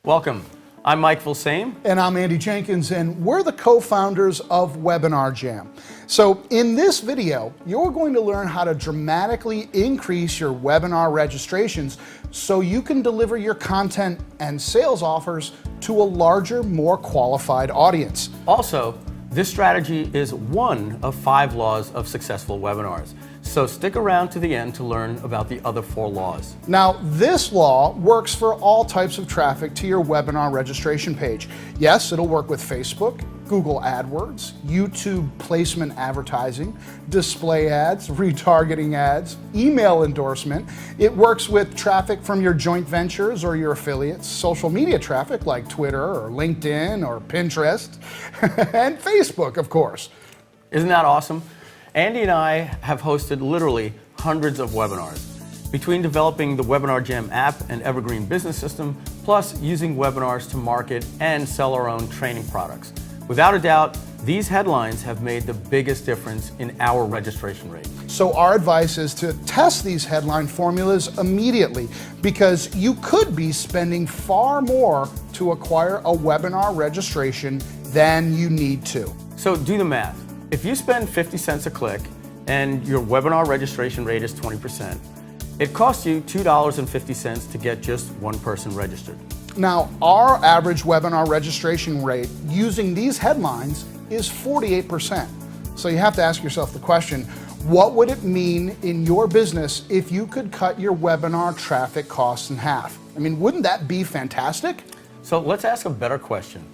Welcome. I'm Mike Filsaime. And I'm Andy Jenkins, and we're the co-founders of Webinar Jam. So in this video, you're going to learn how to dramatically increase your webinar registrations so you can deliver your content and sales offers to a larger, more qualified audience. Also, this strategy is one of 5 laws of successful webinars. So stick around to the end to learn about the other 4 laws. Now, this law works for all types of traffic to your webinar registration page. Yes, it'll work with Facebook, Google AdWords, YouTube placement advertising, display ads, retargeting ads, email endorsement. It works with traffic from your joint ventures or your affiliates, social media traffic like Twitter or LinkedIn or Pinterest, and Facebook, of course. Isn't that awesome? Andy and I have hosted literally hundreds of webinars. Between developing the Webinar Jam app and Evergreen Business System, plus using webinars to market and sell our own training products. Without a doubt, these headlines have made the biggest difference in our registration rate. So our advice is to test these headline formulas immediately, because you could be spending far more to acquire a webinar registration than you need to. So do the math. If you spend 50 cents a click and your webinar registration rate is 20%, it costs you $2.50 to get just one person registered. Now, our average webinar registration rate using these headlines is 48%. So you have to ask yourself the question, what would it mean in your business if you could cut your webinar traffic costs in half? I mean, wouldn't that be fantastic? So let's ask a better question.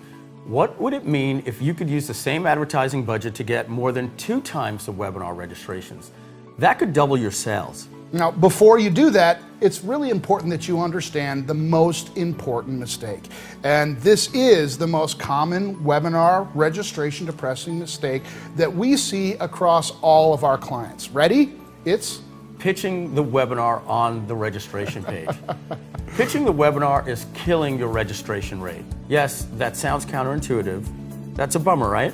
What would it mean if you could use the same advertising budget to get more than 2 times the webinar registrations? That could double your sales. Now, before you do that, it's really important that you understand the most important mistake. And this is the most common webinar registration depressing mistake that we see across all of our clients. Ready? It's pitching the webinar on the registration page. Pitching the webinar is killing your registration rate. Yes, that sounds counterintuitive. That's a bummer, right?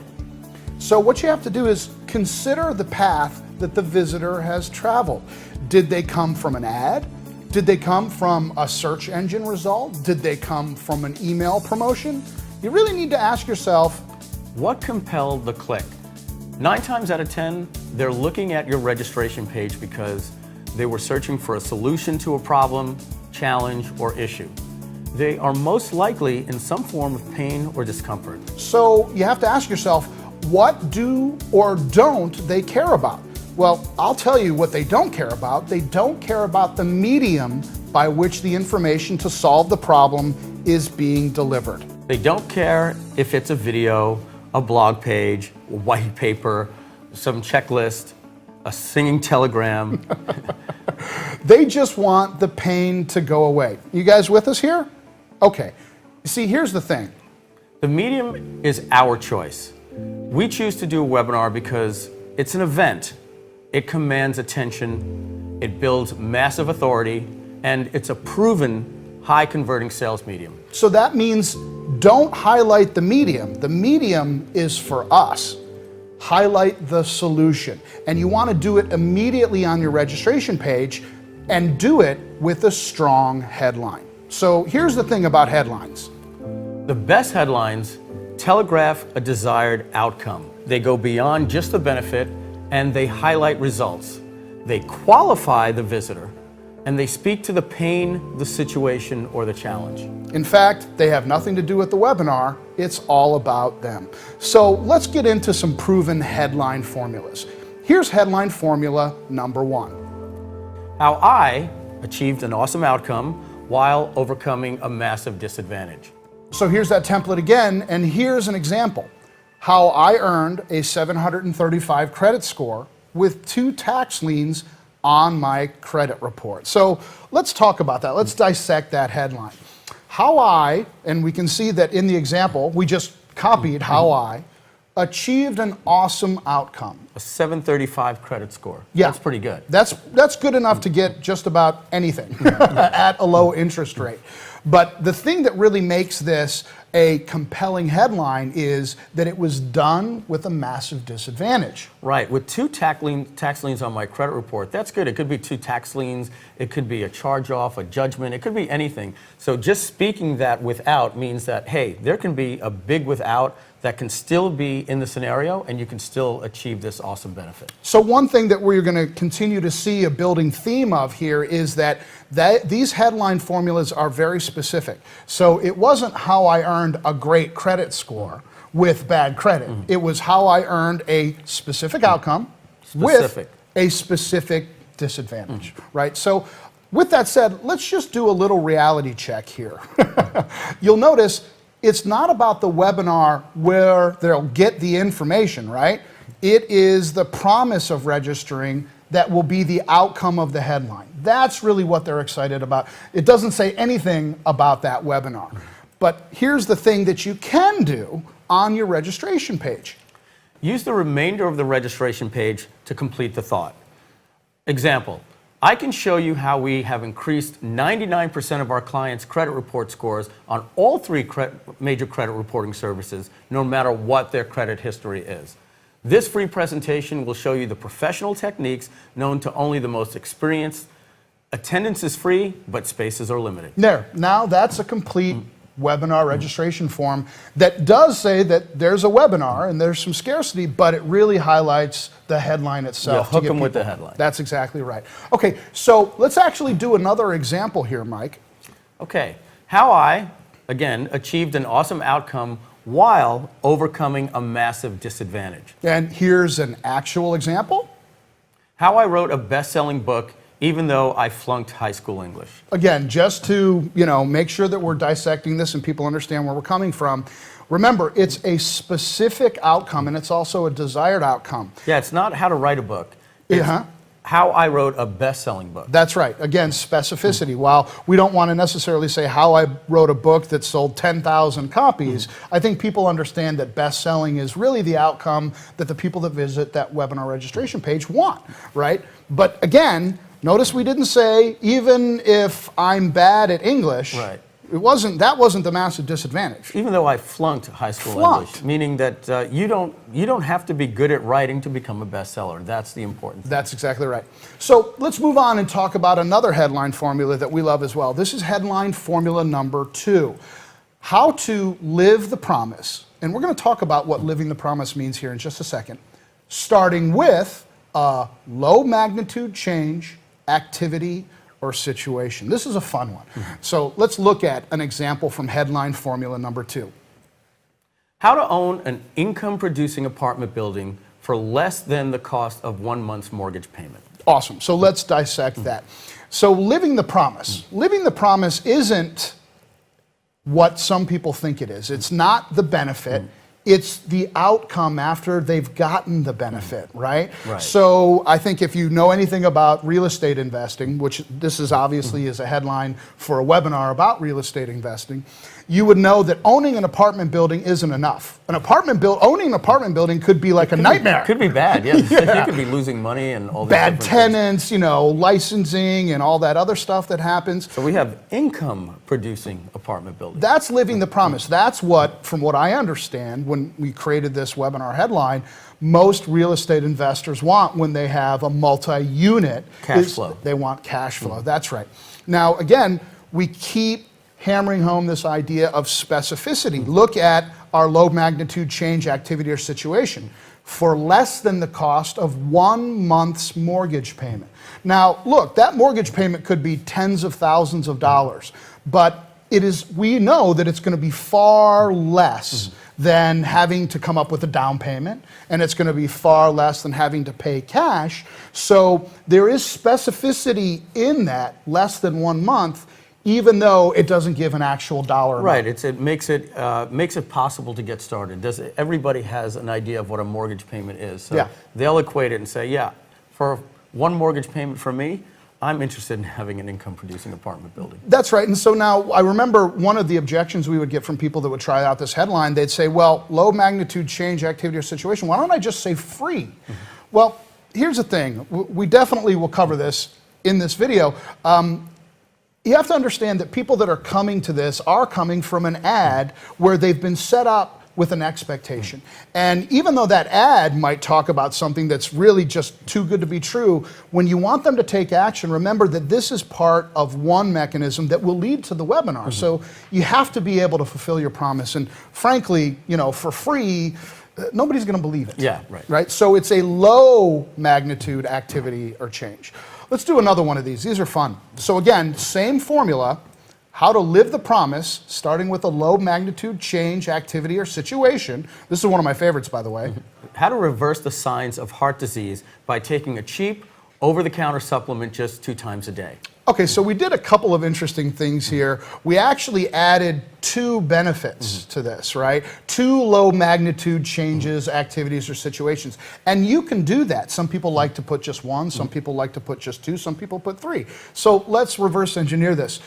So what you have to do is consider the path that the visitor has traveled. Did they come from an ad? Did they come from a search engine result? Did they come from an email promotion? You really need to ask yourself, what compelled the click? 9 times out of 10, they're looking at your registration page because they were searching for a solution to a problem, challenge, or issue. They are most likely in some form of pain or discomfort. So you have to ask yourself, what do or don't they care about? Well, I'll tell you what they don't care about. They don't care about the medium by which the information to solve the problem is being delivered. They don't care if it's a video, a blog page, a white paper, some checklist, a singing telegram. They just want the pain to go away. You guys with us here? Okay. You see, here's the thing. The medium is our choice. We choose to do a webinar because it's an event. It commands attention, it builds massive authority, and it's a proven high converting sales medium. So that means don't highlight the medium. The medium is for us. Highlight the solution. And you want to do it immediately on your registration page and do it with a strong headline. So here's the thing about headlines. The best headlines telegraph a desired outcome. They go beyond just the benefit and they highlight results. They qualify the visitor and they speak to the pain, the situation, or the challenge. In fact, they have nothing to do with the webinar. It's all about them. So let's get into some proven headline formulas. Here's headline formula number 1. How I achieved an awesome outcome while overcoming a massive disadvantage. So here's that template again, and here's an example. How I earned a 735 credit score with 2 tax liens on my credit report. So let's talk about that. Let's dissect that headline. How I, and we can see that in the example, we just copied how I achieved an awesome outcome. A 735 credit score. Yeah. That's pretty good. That's good enough to get just about anything at a low interest rate. But the thing that really makes this a compelling headline is that it was done with a massive disadvantage. Right, with 2 tax liens on my credit report, that's good. It could be 2 tax liens, it could be a charge-off, a judgment, it could be anything. So just speaking that without means that, hey, there can be a big without that can still be in the scenario and you can still achieve this awesome benefit. So one thing that we're going to continue to see a building theme of here is that these headline formulas are very specific. So it wasn't how I earned a great credit score with bad credit. It was how I earned a specific outcome with a specific disadvantage, right? So with that said, let's just do a little reality check here. You'll notice it's not about the webinar where they'll get the information, right? It is the promise of registering that will be the outcome of the headline. That's really what they're excited about. It doesn't say anything about that webinar. But here's the thing that you can do on your registration page. Use the remainder of the registration page to complete the thought. Example, I can show you how we have increased 99% of our clients' credit report scores on all 3 major credit reporting services, no matter what their credit history is. This free presentation will show you the professional techniques known to only the most experienced. Attendance is free, but spaces are limited. There, now that's a complete webinar registration form that does say that there's a webinar and there's some scarcity, but it really highlights the headline itself. Yeah, hook them with the headline. That's exactly right. Okay, so let's actually do another example here, Mike. Okay, how I, again, achieved an awesome outcome while overcoming a massive disadvantage. And here's an actual example. How I wrote a best-selling book even though I flunked high school English. Again, just to make sure that we're dissecting this and people understand where we're coming from, remember, it's a specific outcome and it's also a desired outcome. Yeah, it's not how to write a book. It's how I wrote a best-selling book. That's right. Again, specificity. While we don't want to necessarily say how I wrote a book that sold 10,000 copies, I think people understand that best-selling is really the outcome that the people that visit that webinar registration page want, right? But again, notice we didn't say, even if I'm bad at English, right. That wasn't the massive disadvantage. Even though I flunked high school English, meaning that you don't have to be good at writing to become a bestseller. That's the important thing. That's exactly right. So let's move on and talk about another headline formula that we love as well. This is headline formula number 2. How to live the promise. And we're going to talk about what living the promise means here in just a second. Starting with a low magnitude change, activity, or situation. This is a fun one. So let's look at an example from headline formula number 2. How to own an income-producing apartment building for less than the cost of 1 month's mortgage payment. Awesome. So let's dissect that. So living the promise. Living the promise isn't what some people think it is. It's not the benefit. It's the outcome after they've gotten the benefit, right? So I think if you know anything about real estate investing, which this is obviously is a headline for a webinar about real estate investing, you would know that owning an apartment building isn't enough. Owning an apartment building could be like a nightmare. It could be bad, yeah. You could be losing money and all these bad tenants, licensing and all that other stuff that happens. So we have income-producing apartment buildings. That's living the promise. That's what, from what I understand, when we created this webinar headline, most real estate investors want when they have a multi-unit. Cash flow. They want cash flow. That's right. Now, again, we keep hammering home this idea of specificity. Look at our low magnitude change, activity, or situation for less than the cost of 1 month's mortgage payment. Now, look, that mortgage payment could be tens of thousands of dollars, but we know that it's going to be far less than having to come up with a down payment, and it's going to be far less than having to pay cash. So there is specificity in that, less than 1 month, even though it doesn't give an actual dollar amount. Right, it makes it possible to get started. Everybody has an idea of what a mortgage payment is. So they'll equate it and say, yeah, for 1 mortgage payment for me, I'm interested in having an income-producing apartment building. That's right. And so now I remember one of the objections we would get from people that would try out this headline. They'd say, well, low magnitude change, activity, or situation. Why don't I just say free? Well, here's the thing. We definitely will cover this in this video. You have to understand that people that are coming to this are coming from an ad where they've been set up with an expectation. And even though that ad might talk about something that's really just too good to be true, when you want them to take action, remember that this is part of one mechanism that will lead to the webinar. So you have to be able to fulfill your promise. And frankly, for free, nobody's going to believe it. Yeah, right. So it's a low magnitude activity or change. Let's do another one of these. These are fun. So again, same formula. How to live the promise, starting with a low magnitude change, activity, or situation. This is one of my favorites, by the way. How to reverse the signs of heart disease by taking a cheap, over-the-counter supplement just 2 times a day. Okay, so we did a couple of interesting things here. We actually added 2 benefits to this, right? 2 low magnitude changes, activities, or situations. And you can do that. Some people like to put just 1, some people like to put just 2, some people put 3. So let's reverse engineer this.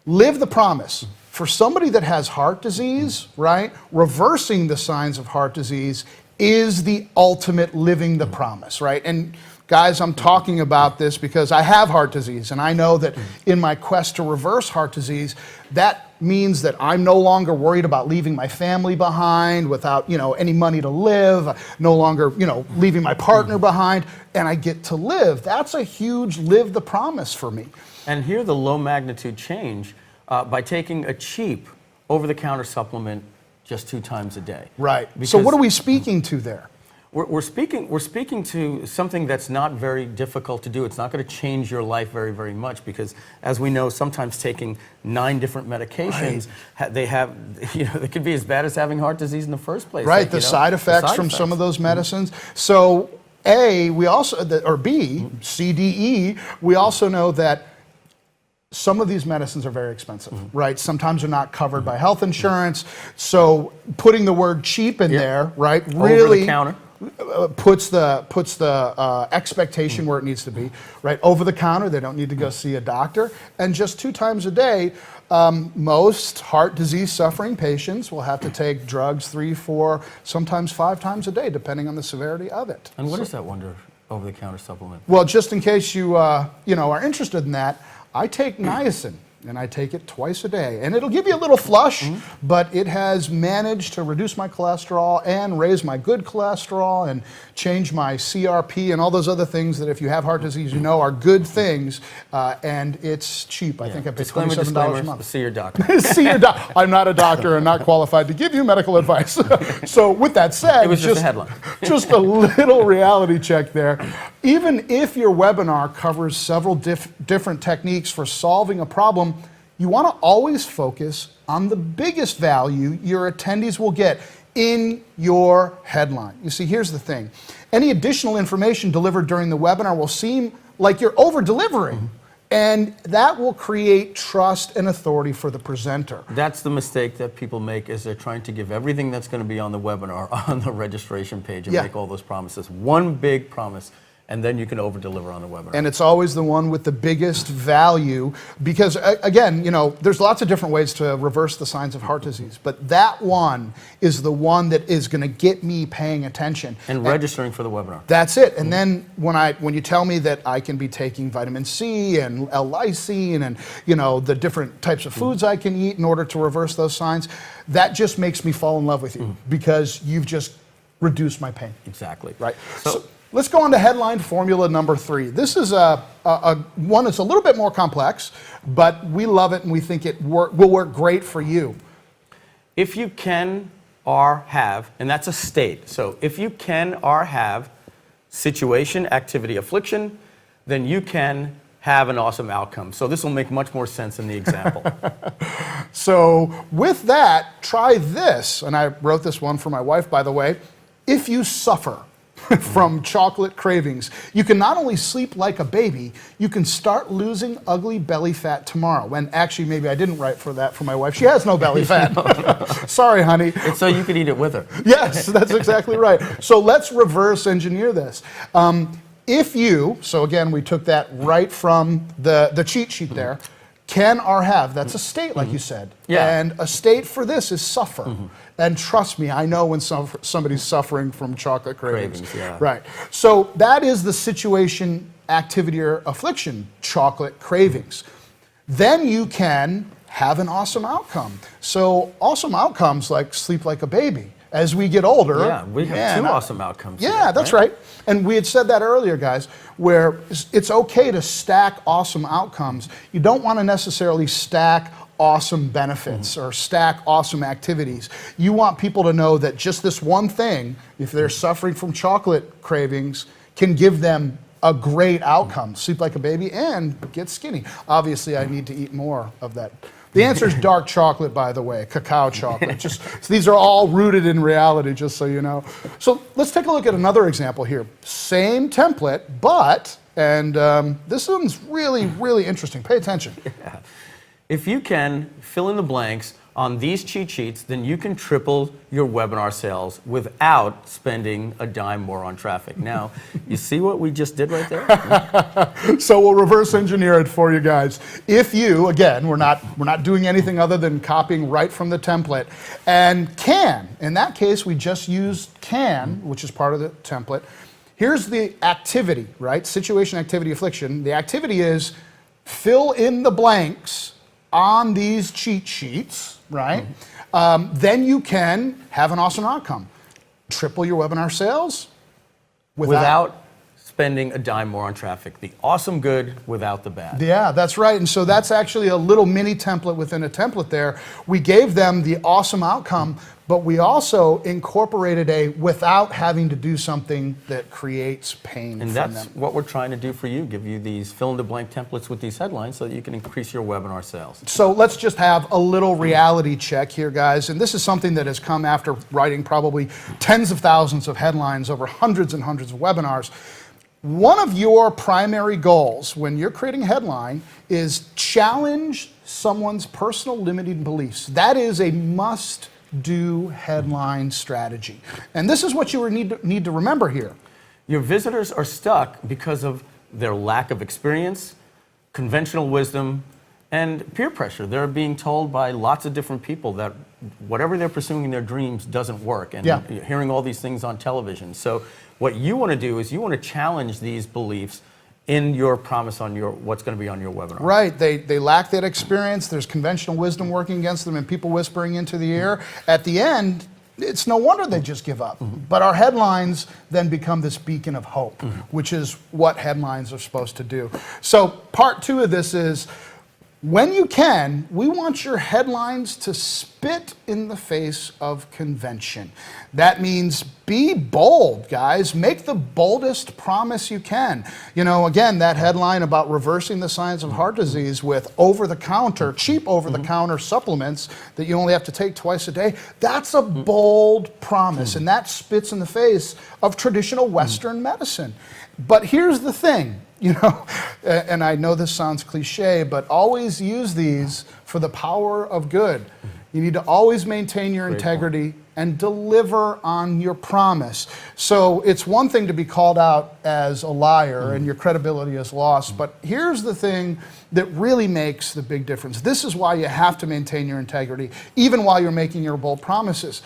Live the promise. For somebody that has heart disease, right, reversing the signs of heart disease is the ultimate living the promise, right? And guys, I'm talking about this because I have heart disease, and I know that in my quest to reverse heart disease, that means that I'm no longer worried about leaving my family behind without, any money to live, no longer, leaving my partner behind, and I get to live. That's a huge live the promise for me. And here the low magnitude change by taking a cheap over-the-counter supplement just 2 times a day. Right. Because so what are we speaking to there? We're speaking to something that's not very difficult to do. It's not going to change your life very, very much because, as we know, sometimes taking 9 different medications, they could be as bad as having heart disease in the first place. Right, the side effects from some of those medicines. So we also, or B, C, D, E, we also know that some of these medicines are very expensive, right? Sometimes they're not covered by health insurance. So putting the word cheap in there, right, really over the counter puts the expectation where it needs to be, right? Over the counter, they don't need to go see a doctor. And just 2 times a day, most heart disease suffering patients will have to take drugs 3, 4, sometimes 5 times a day, depending on the severity of it. And what is that wonder over-the-counter supplement? Well, just in case you are interested in that, I take niacin, and I take it twice a day. And it'll give you a little flush, but it has managed to reduce my cholesterol and raise my good cholesterol and change my CRP and all those other things that if you have heart disease, are good things. And it's cheap. I think I pay $27 a month. See your doctor. See your doctor. I'm not a doctor and not qualified to give you medical advice. So with that said, it was just a headline. Just a little reality check there. Even if your webinar covers several different techniques for solving a problem, you want to always focus on the biggest value your attendees will get in your headline. You see, here's the thing. Any additional information delivered during the webinar will seem like you're over-delivering, and that will create trust and authority for the presenter. That's the mistake that people make is they're trying to give everything that's going to be on the webinar on the registration page and make all those promises. One big promise. And then you can over-deliver on the webinar. And it's always the one with the biggest value because, again, there's lots of different ways to reverse the signs of heart disease, but that one is the one that is going to get me paying attention. And registering for the webinar. That's it. And then when you tell me that I can be taking vitamin C and L-lysine and, the different types of foods I can eat in order to reverse those signs, that just makes me fall in love with you because you've just reduced my pain. Exactly. Right. So let's go on to headline formula number 3. This is a one that's a little bit more complex, but we love it and we think it will work great for you. If you can or have, and that's a state, so if you can or have situation, activity, affliction, then you can have an awesome outcome. So this will make much more sense in the example. So with that, try this, and I wrote this one for my wife, by the way. If you suffer from chocolate cravings, you can not only sleep like a baby, you can start losing ugly belly fat tomorrow. When actually, maybe I didn't write for that for my wife. She has no belly fat. Sorry, honey. It's so you could eat it with her. Yes, that's exactly right. So let's reverse engineer this. If you, so again, we took that right from the cheat sheet there, can or have, that's a state, like you said. Yeah. And a state for this is suffer. And trust me, I know when somebody's suffering from chocolate cravings. Yeah. Right. So that is the situation, activity, or affliction, chocolate cravings. then you can have an awesome outcome. So awesome outcomes like sleep like a baby. As we get older, yeah, we have two awesome outcomes. Yeah, here, that's right. And we had said that earlier, guys, where it's okay to stack awesome outcomes. You don't want to necessarily stack awesome benefits or stack awesome activities. You want people to know that just this one thing, if they're suffering from chocolate cravings, can give them a great outcome. Sleep like a baby and get skinny. Obviously, I need to eat more of that. The answer is dark chocolate, by the way, cacao chocolate. So these are all rooted in reality, just so you know. So let's take a look at another example here. Same template, but, and this one's really, really interesting. Pay attention. Yeah. If you can fill in the blanks on these cheat sheets, then you can triple your webinar sales without spending a dime more on traffic. Now, you see what we just did right there? So we'll reverse engineer it for you guys. If you, again, we're not doing anything other than copying right from the template, and can, in that case, we just used can, which is part of the template. Here's the activity, right? Situation, activity, affliction. The activity is fill in the blanks on these cheat sheets, right? Then you can have an awesome outcome. Triple your webinar sales without spending a dime more on traffic. The awesome good without the bad. Yeah, that's right. And so that's actually a little mini template within a template there. We gave them the awesome outcome, but we also incorporated a without having to do something that creates pain and from that's them. what we're trying to do for you, give you these fill-in-the-blank templates with these headlines so that you can increase your webinar sales. So let's just have a little reality check here, guys. And this is something that has come after writing probably tens of thousands of headlines over hundreds and hundreds of webinars. One of your primary goals when you're creating a headline is challenge someone's personal limiting beliefs. That is a must-do headline strategy. And this is what you need to remember here. Your visitors are stuck because of their lack of experience, conventional wisdom, and peer pressure. They're being told by lots of different people that whatever they're pursuing in their dreams doesn't work, and hearing all these things on television. So what you want to do is you want to challenge these beliefs in your promise on what's going to be on your webinar. Right, they lack that experience. There's conventional wisdom working against them and people whispering into the ear. At the end, it's no wonder they just give up. But our headlines then become this beacon of hope, which is what headlines are supposed to do. So part two of this is, when you can, we want your headlines to spit in the face of convention. That means be bold, guys. Make the boldest promise you can. You know, again, that headline about reversing the signs of heart disease with over-the-counter, cheap over-the-counter supplements that you only have to take twice a day, that's a bold promise, and that spits in the face of traditional Western medicine. But here's the thing. You know, and I know this sounds cliche, but always use these for the power of good. You need to always maintain your integrity and deliver on your promise. So it's one thing to be called out as a liar and your credibility is lost, but here's the thing that really makes the big difference. This is why you have to maintain your integrity, even while you're making your bold promises.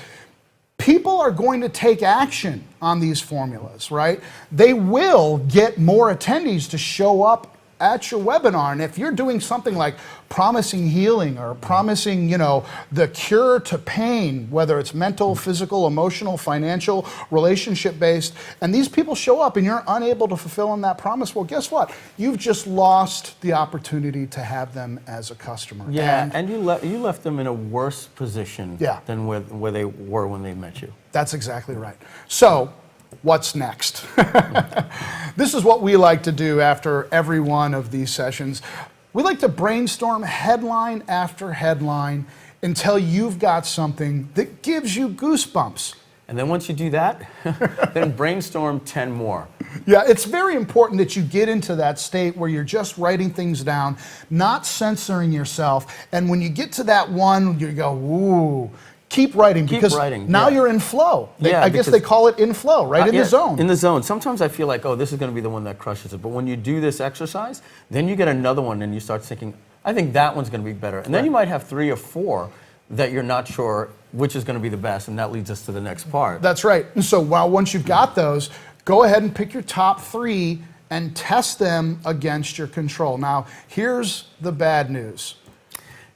People are going to take action on these formulas, right? They will get more attendees to show up at your webinar. And if you're doing something like promising healing or promising, you know, the cure to pain, whether it's mental, physical, emotional, financial, relationship-based, and these people show up and you're unable to fulfill on that promise, well, guess what? You've just lost the opportunity to have them as a customer. Yeah, and you left them in a worse position than where they were when they met you. That's exactly right. So, what's next? This is what we like to do after every one of these sessions. We like to brainstorm headline after headline until you've got something that gives you goosebumps. And then once you do that, then brainstorm 10 more. Yeah, it's very important that you get into that state where you're just writing things down, not censoring yourself. And when you get to that one, you go, ooh. Keep writing, because now you're in flow. I guess they call it in flow, right? In the zone. In the zone. Sometimes I feel like, oh, this is going to be the one that crushes it. But when you do this exercise, then you get another one and you start thinking, I think that one's going to be better. And then you might have 3 or 4 that you're not sure which is going to be the best. And that leads us to the next part. That's right. And so once you've got those, go ahead and pick your top 3 and test them against your control. Now, here's the bad news.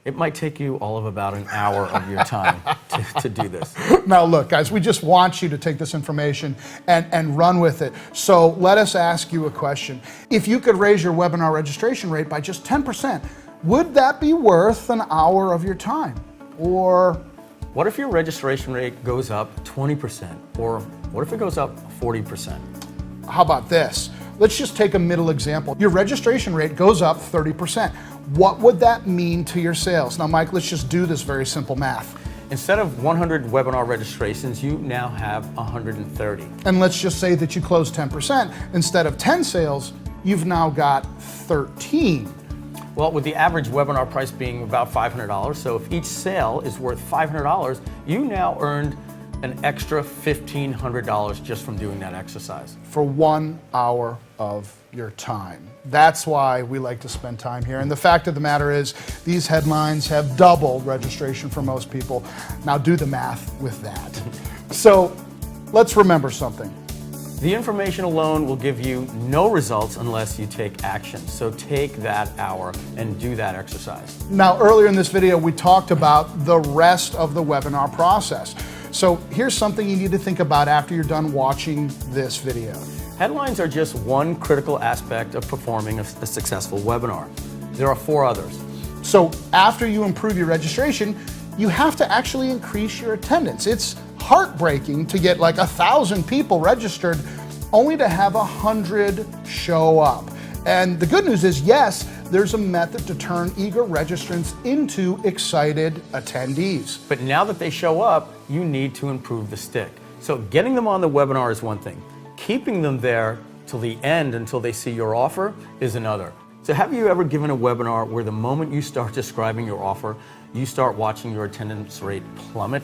It might take you all of about an hour of your time to do this. Now look, guys, we just want you to take this information and run with it. So let us ask you a question. If you could raise your webinar registration rate by just 10%, would that be worth an hour of your time? Or what if your registration rate goes up 20%? Or what if it goes up 40%? how about this? Let's just take a middle example. Your registration rate goes up 30%. What would that mean to your sales? Now, Mike, let's just do this very simple math. Instead of 100 webinar registrations, you now have 130. And let's just say that you close 10%. Instead of 10 sales, you've now got 13. Well, with the average webinar price being about $500, so if each sale is worth $500, you now earned an extra $1,500 just from doing that exercise. For 1 hour of your time. That's why we like to spend time here. And the fact of the matter is, these headlines have doubled registration for most people. Now do the math with that. So let's remember something. The information alone will give you no results unless you take action. So take that hour and do that exercise. Now, earlier in this video, we talked about the rest of the webinar process. So here's something you need to think about after you're done watching this video. Headlines are just one critical aspect of performing a successful webinar. There are 4 others. So after you improve your registration, you have to actually increase your attendance. It's heartbreaking to get like 1,000 people registered only to have 100 show up. And the good news is, yes, there's a method to turn eager registrants into excited attendees. But now that they show up, you need to improve the stick. So getting them on the webinar is one thing. Keeping them there till the end until they see your offer is another. So have you ever given a webinar where the moment you start describing your offer, you start watching your attendance rate plummet?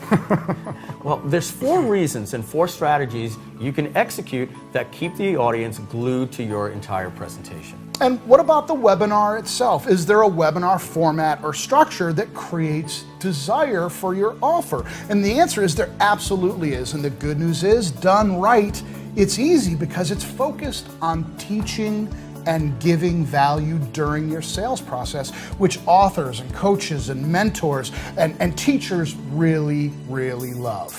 Well, there's 4 reasons and 4 strategies you can execute that keep the audience glued to your entire presentation. And what about the webinar itself? Is there a webinar format or structure that creates desire for your offer? And the answer is there absolutely is. And the good news is, done right, it's easy because it's focused on teaching and giving value during your sales process, which authors and coaches and mentors and teachers really, really love.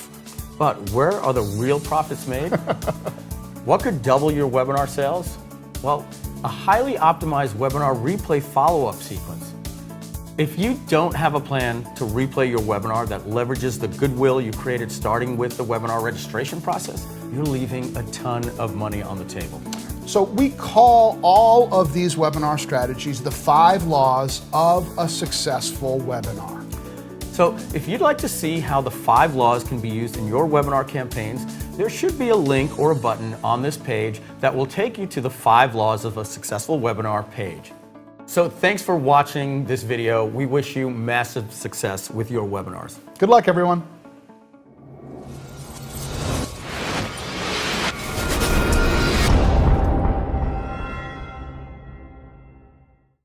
But where are the real profits made? What could double your webinar sales? Well, a highly optimized webinar replay follow-up sequence. If you don't have a plan to replay your webinar that leverages the goodwill you created starting with the webinar registration process, you're leaving a ton of money on the table. So we call all of these webinar strategies the 5 laws of a successful webinar. So if you'd like to see how the 5 laws can be used in your webinar campaigns, there should be a link or a button on this page that will take you to the 5 laws of a successful webinar page. So thanks for watching this video. We wish you massive success with your webinars. Good luck, everyone.